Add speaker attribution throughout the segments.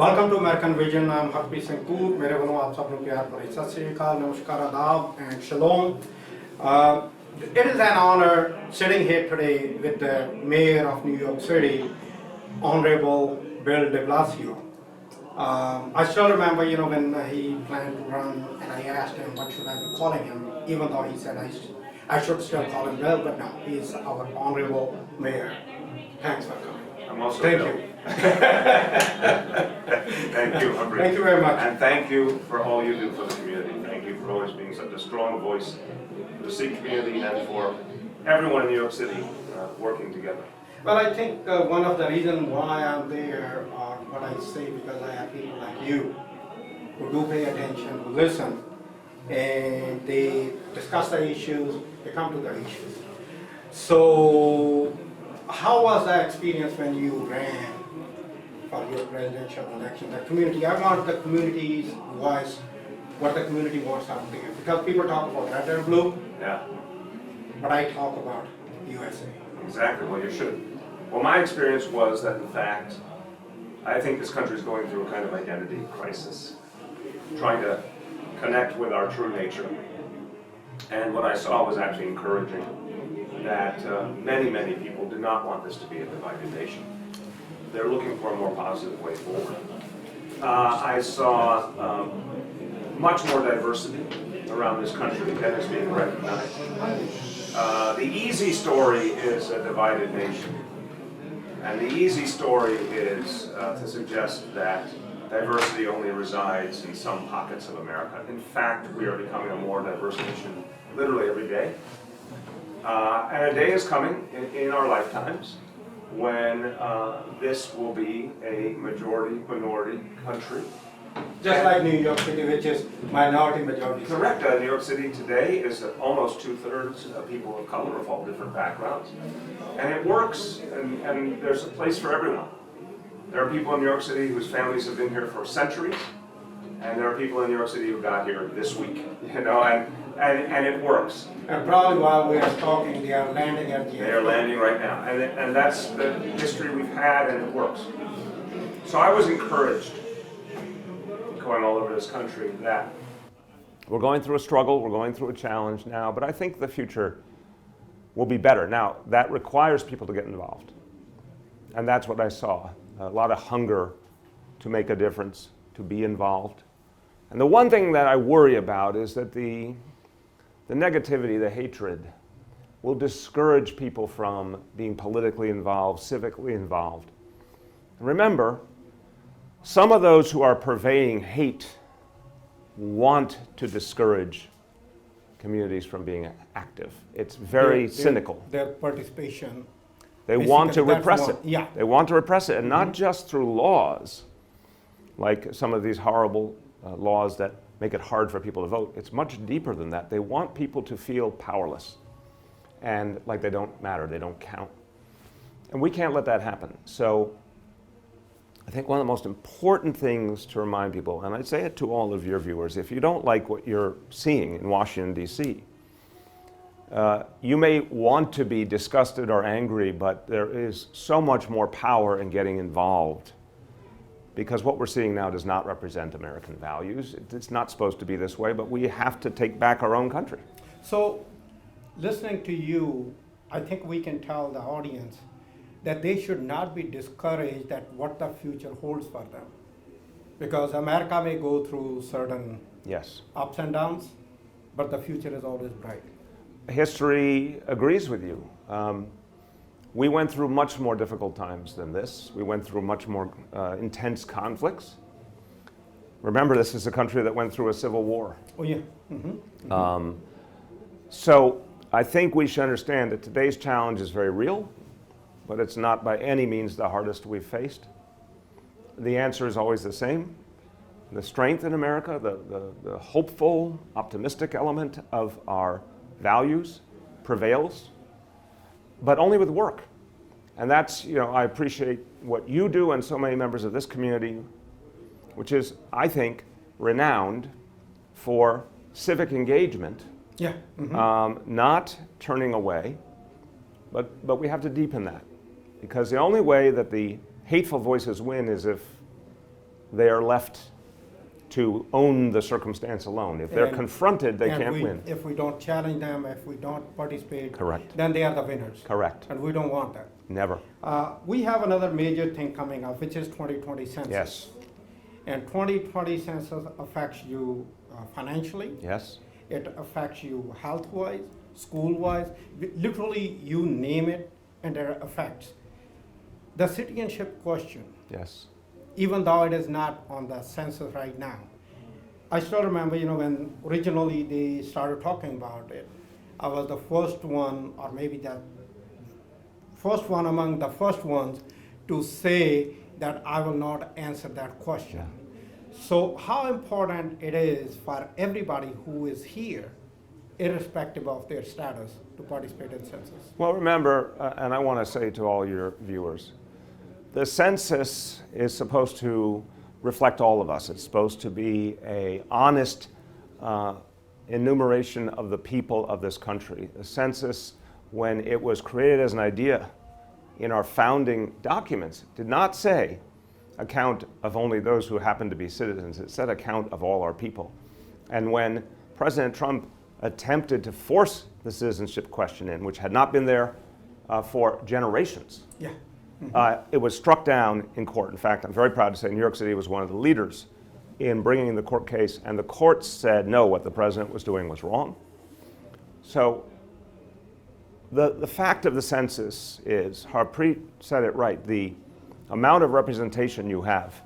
Speaker 1: Welcome to American Vision. I'm Harpreet Singh Toor. मेरे वालों आप सब लोग प्यार भरी सत श्री अकाल, नमस्कार, आदाब, and shalom. It is an honor sitting here today with the Mayor of New York City, Honorable Bill de Blasio. I still remember, when he planned to run, and I asked him what should I be calling him, even though he said I should still call him Bill, but no, he is our Honorable Mayor. Thanks for coming.
Speaker 2: I'm also
Speaker 1: Thank
Speaker 2: Bill.
Speaker 1: you.
Speaker 2: Thank you, Harpreet.
Speaker 1: Thank you very much.
Speaker 2: And thank you for all you do for the community. Thank you for always being such a strong voice for the Sikh community and for everyone in New York City working together.
Speaker 1: Well, I think one of the reasons why I'm there, or what I say, because I have people like you who do pay attention, who listen, and they discuss the issues, they come to the issues. So, how was that experience when you ran for your presidential election? The community, I want the community's voice, what the community wants out there. Because people talk about red and blue,
Speaker 2: Yeah,
Speaker 1: but I talk about USA.
Speaker 2: exactly. Well, you should. Well, my experience was that, in fact, I think this country is going through a kind of identity crisis, trying to connect with our true nature. And what I saw was actually encouraging that many, many people do not want this to be a divided nation. They're looking for a more positive way forward. I saw much more diversity around this country that is being recognized. The easy story is a divided nation. And the easy story is to suggest that diversity only resides in some pockets of America. In fact, we are becoming a more diverse nation literally every day. And a day is coming in our lifetimes when this will be a majority-minority country.
Speaker 1: Just like New York City, which is minority majority.
Speaker 2: Correct. New York City today is almost 2/3 of people of color of all different backgrounds. And it works, and there's a place for everyone. There are people in New York City whose families have been here for centuries, and there are people in New York City who got here this week, and it works.
Speaker 1: And probably while we are talking, they are landing at the
Speaker 2: They are landing right now, and that's the history we've had, and it works. So I was encouraged, going all over this country, that we're going through a struggle, we're going through a challenge now, but I think the future will be better. Now, that requires people to get involved. And that's what I saw, a lot of hunger to make a difference, to be involved. And the one thing that I worry about is that the negativity, the hatred, will discourage people from being politically involved, civically involved. Remember, some of those who are purveying hate want to discourage communities from being active. It's very cynical.
Speaker 1: Their participation.
Speaker 2: They want to
Speaker 1: Basically,
Speaker 2: repress
Speaker 1: that's
Speaker 2: it.
Speaker 1: one- yeah.
Speaker 2: They want to repress it, and not just through laws, like some of these horrible laws that make it hard for people to vote. It's much deeper than that. They want people to feel powerless and like they don't matter, they don't count. And we can't let that happen. So I think one of the most important things to remind people, and I'd say it to all of your viewers, if you don't like what you're seeing in Washington, D.C., you may want to be disgusted or angry, but there is so much more power in getting involved, because what we're seeing now does not represent American values. It's not supposed to be this way, but we have to take back our own country.
Speaker 1: So, listening to you, I think we can tell the audience that they should not be discouraged at what the future holds for them. Because America may go through certain
Speaker 2: Yes.
Speaker 1: ups and downs, but the future is always bright.
Speaker 2: History agrees with you. We went through much more difficult times than this. We went through much more intense conflicts. Remember, this is a country that went through a civil war.
Speaker 1: Oh yeah. Mm-hmm.
Speaker 2: So I think we should understand that today's challenge is very real, but it's not by any means the hardest we've faced. The answer is always the same. The strength in America, the hopeful, optimistic element of our values prevails, but only with work. And that's, I appreciate what you do and so many members of this community, which is, I think, renowned for civic engagement.
Speaker 1: Yeah. Mm-hmm.
Speaker 2: Not turning away, but we have to deepen that. Because the only way that the hateful voices win is if
Speaker 3: they are left to own the circumstance alone. If they're
Speaker 1: And-
Speaker 3: confronted, they
Speaker 1: and
Speaker 3: can't win.
Speaker 1: If we don't challenge them, if we don't participate,
Speaker 3: Correct.
Speaker 1: then they are the winners.
Speaker 3: Correct.
Speaker 1: And we don't want that.
Speaker 3: Never.
Speaker 1: We have another major thing coming up, which is 2020 census.
Speaker 3: Yes.
Speaker 1: And 2020 census affects you financially.
Speaker 3: Yes.
Speaker 1: It affects you health-wise, school-wise, literally you name it, and there are effects. The citizenship question,
Speaker 3: Yes.
Speaker 1: even though it is not on the census right now, I still remember, when originally they started talking about it, I was the first one, or maybe the first one among the first ones to say that I will not answer that question. So how important it is for everybody who is here, irrespective of their status, to participate in census.
Speaker 3: Well, remember, and I want to say to all your viewers, the census is supposed to reflect all of us. It's supposed to be an honest enumeration of the people of this country. The census, when it was created as an idea in our founding documents, did not say a count of only those who happen to be citizens. It said a count of all our people. And when President Trump attempted to force the citizenship question in, which had not been there for generations,
Speaker 1: Yeah.
Speaker 3: it was struck down in court. In fact, I'm very proud to say New York City was one of the leaders in bringing the court case, and the courts said, no, what the president was doing was wrong. So the fact of the census is, Harpreet said it right, the amount of representation you have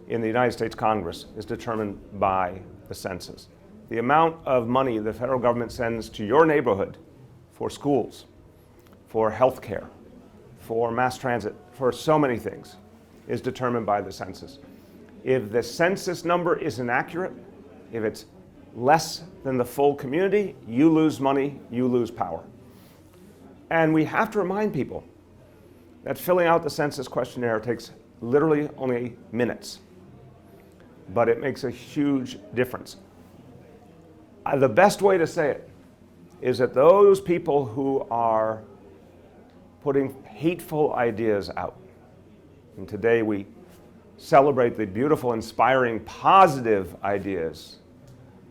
Speaker 3: in the United States Congress is determined by the census. The amount of money the federal government sends to your neighborhood for schools, for health care, for mass transit, for so many things, is determined by the census. If the census number is inaccurate, if it's less than the full community, you lose money, you lose power. And we have to remind people that filling out the census questionnaire takes literally only minutes, but it makes a huge difference. The best way to say it is that those people who are putting hateful ideas out, and today we celebrate the beautiful, inspiring, positive ideas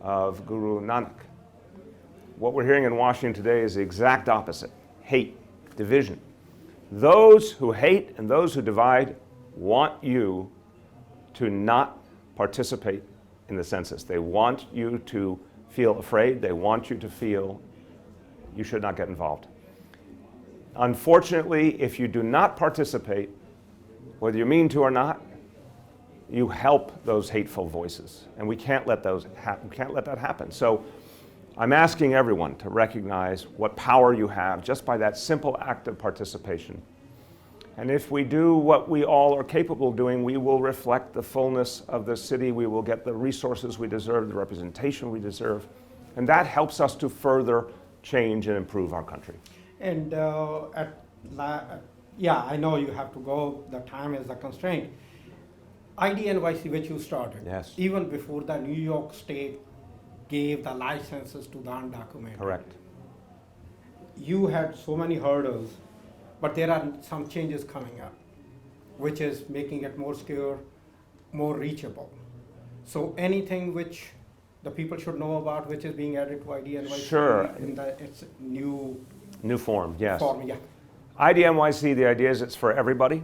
Speaker 3: of Guru Nanak. What we're hearing in Washington today is the exact opposite: hate, division. Those who hate and those who divide want you to not participate in the census. They want you to feel afraid. They want you to feel you should not get involved. Unfortunately, if you do not participate, whether you mean to or not, you help those hateful voices, and we can't let that happen. So I'm asking everyone to recognize what power you have just by that simple act of participation. And if we do what we all are capable of doing, we will reflect the fullness of the city. We will get the resources we deserve, the representation we deserve, and that helps us to further change and improve our country.
Speaker 1: And I know you have to go, the time is a constraint. IDNYC, which you started,
Speaker 3: Yes.
Speaker 1: even before the New York State gave the licenses to the undocumented.
Speaker 3: Correct.
Speaker 1: You had so many hurdles, but there are some changes coming up, which is making it more secure, more reachable. So anything which the people should know about, which is being added to IDNYC
Speaker 3: Sure.
Speaker 1: in its new
Speaker 3: New form, yes.
Speaker 1: form, yeah.
Speaker 3: IDNYC, the idea is it's for everybody.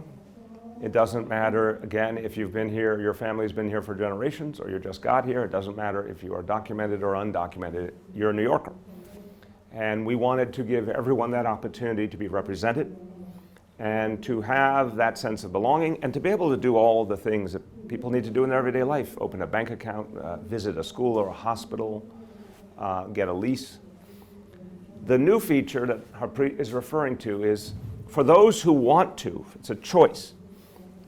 Speaker 3: It doesn't matter, again, if you've been here, your family's been here for generations, or you just got here. It doesn't matter if you are documented or undocumented. You're a New Yorker. And we wanted to give everyone that opportunity to be represented and to have that sense of belonging and to be able to do all the things that people need to do in their everyday life. Open a bank account, visit a school or a hospital, get a lease. The new feature that Harpreet is referring to is for those who want to, it's a choice.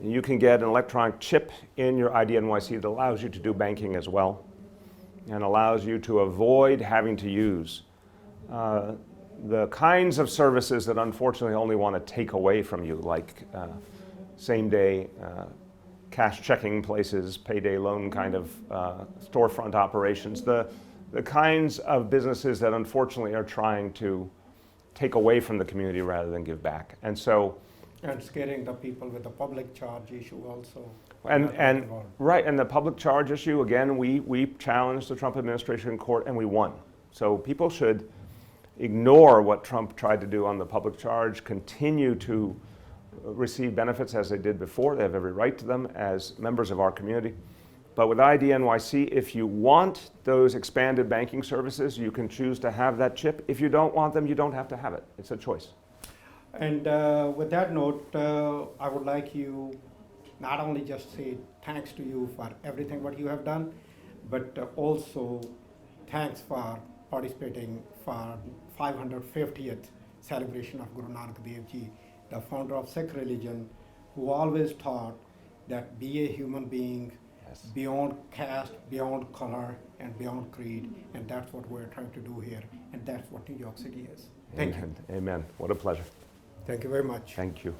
Speaker 3: You can get an electronic chip in your IDNYC that allows you to do banking as well and allows you to avoid having to use the kinds of services that unfortunately only want to take away from you, like same-day cash checking places, payday loan kind of storefront operations, the kinds of businesses that unfortunately are trying to take away from the community rather than give back. And so
Speaker 1: And scaring the people with the public charge issue also.
Speaker 3: And
Speaker 1: involved.
Speaker 3: right, and the public charge issue, again, we challenged the Trump administration in court and we won. So people should ignore what Trump tried to do on the public charge, continue to receive benefits as they did before. They have every right to them as members of our community. But with ID NYC, if you want those expanded banking services, you can choose to have that chip. If you don't want them, you don't have to have it. It's a choice.
Speaker 1: And with that note, I would like you not only just say thanks to you for everything what you have done, but also thanks for participating for 550th celebration of Guru Nanak Dev Ji, the founder of Sikh religion, who always taught that be a human being beyond caste, beyond color, and beyond creed, and that's what we're trying to do here, and that's what New York City is. Thank you.
Speaker 3: Amen. What a pleasure.
Speaker 1: Thank you very much.
Speaker 3: Thank you.